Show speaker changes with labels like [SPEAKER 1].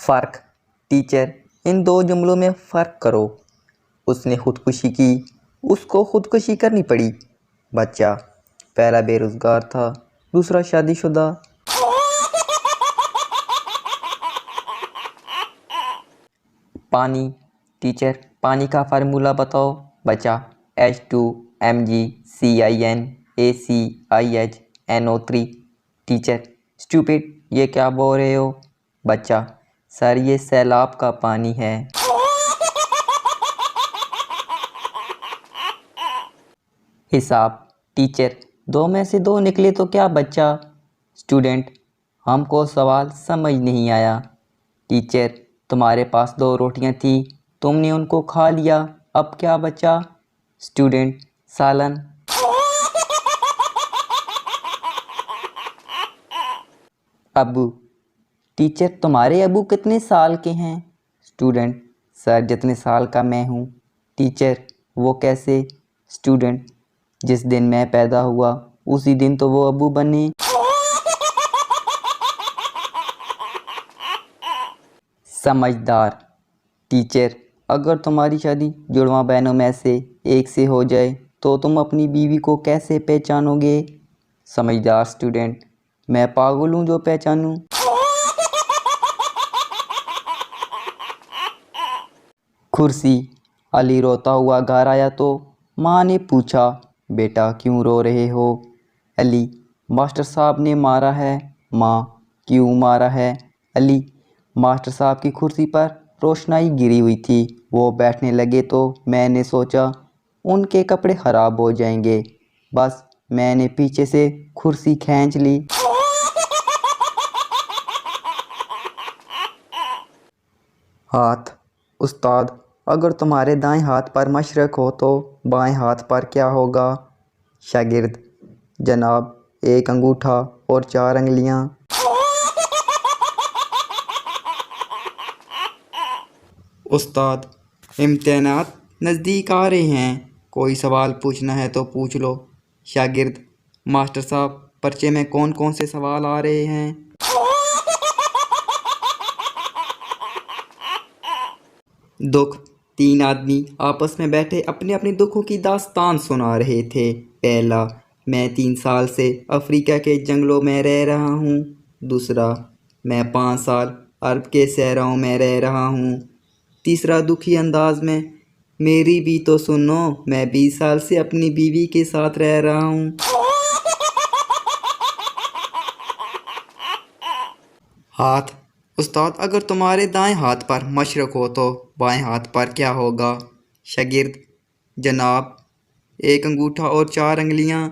[SPEAKER 1] फ़र्क। टीचर, इन दो जुमलों में फ़र्क करो। उसने खुदकुशी की, उसको खुदकुशी करनी पड़ी। बच्चा, पहला बेरोज़गार था, दूसरा शादीशुदा। पानी। टीचर, पानी का फार्मूला बताओ। बच्चा, H2MgCinACIHNO3। टीचर, स्टूपिड, ये क्या बोल रहे हो? बच्चा, सर ये सैलाब का पानी है। हिसाब। टीचर, 2 में से 2 निकले तो क्या बच्चा? स्टूडेंट, हमको सवाल समझ नहीं आया। टीचर, तुम्हारे पास 2 रोटियां थी, तुमने उनको खा लिया, अब क्या बचा? स्टूडेंट, सालन। अबू। टीचर, तुम्हारे अबू कितने साल के हैं? स्टूडेंट, सर जितने साल का मैं हूँ। टीचर, वो कैसे? स्टूडेंट, जिस दिन मैं पैदा हुआ उसी दिन तो वो अबू बने। समझदार। टीचर, अगर तुम्हारी शादी जुड़वा बहनों में से एक से हो जाए तो तुम अपनी बीवी को कैसे पहचानोगे? समझदार स्टूडेंट, मैं पागल हूँ जो पहचानूं। कुर्सी। अली रोता हुआ घर आया तो माँ ने पूछा, बेटा क्यों रो रहे हो? अली, मास्टर साहब ने मारा है। माँ, क्यों मारा है? अली, मास्टर साहब की कुर्सी पर रोशनाई गिरी हुई थी, वो बैठने लगे तो मैंने सोचा उनके कपड़े ख़राब हो जाएंगे, बस मैंने पीछे से कुर्सी खींच ली। हाथ। उस्ताद, अगर तुम्हारे दाएं हाथ पर मशरक हो तो बाएं हाथ पर क्या होगा? शागिर्द, जनाब, 1 अंगूठा और 4 अंगलियां। उस्ताद, इम्तिहानात नज़दीक आ रहे हैं, कोई सवाल पूछना है तो पूछ लो। शागिर्द, मास्टर साहब, पर्चे में कौन कौन से सवाल आ रहे हैं? दुख। 3 आदमी आपस में बैठे अपने अपने दुखों की दास्तान सुना रहे थे। पहला, मैं 3 साल से अफ्रीका के जंगलों में रह रहा हूँ। दूसरा, मैं 5 साल अरब के सहराओं में रह रहा हूँ। तीसरा दुखी अंदाज में, मेरी भी तो सुनो, मैं 20 साल से अपनी बीवी के साथ रह रहा हूँ। हाथ। उस्ताद, अगर तुम्हारे दाएं हाथ पर मशरक हो तो बाएं हाथ पर क्या होगा? शागिर्द, जनाब, 1 अंगूठा और 4 अंगलियां।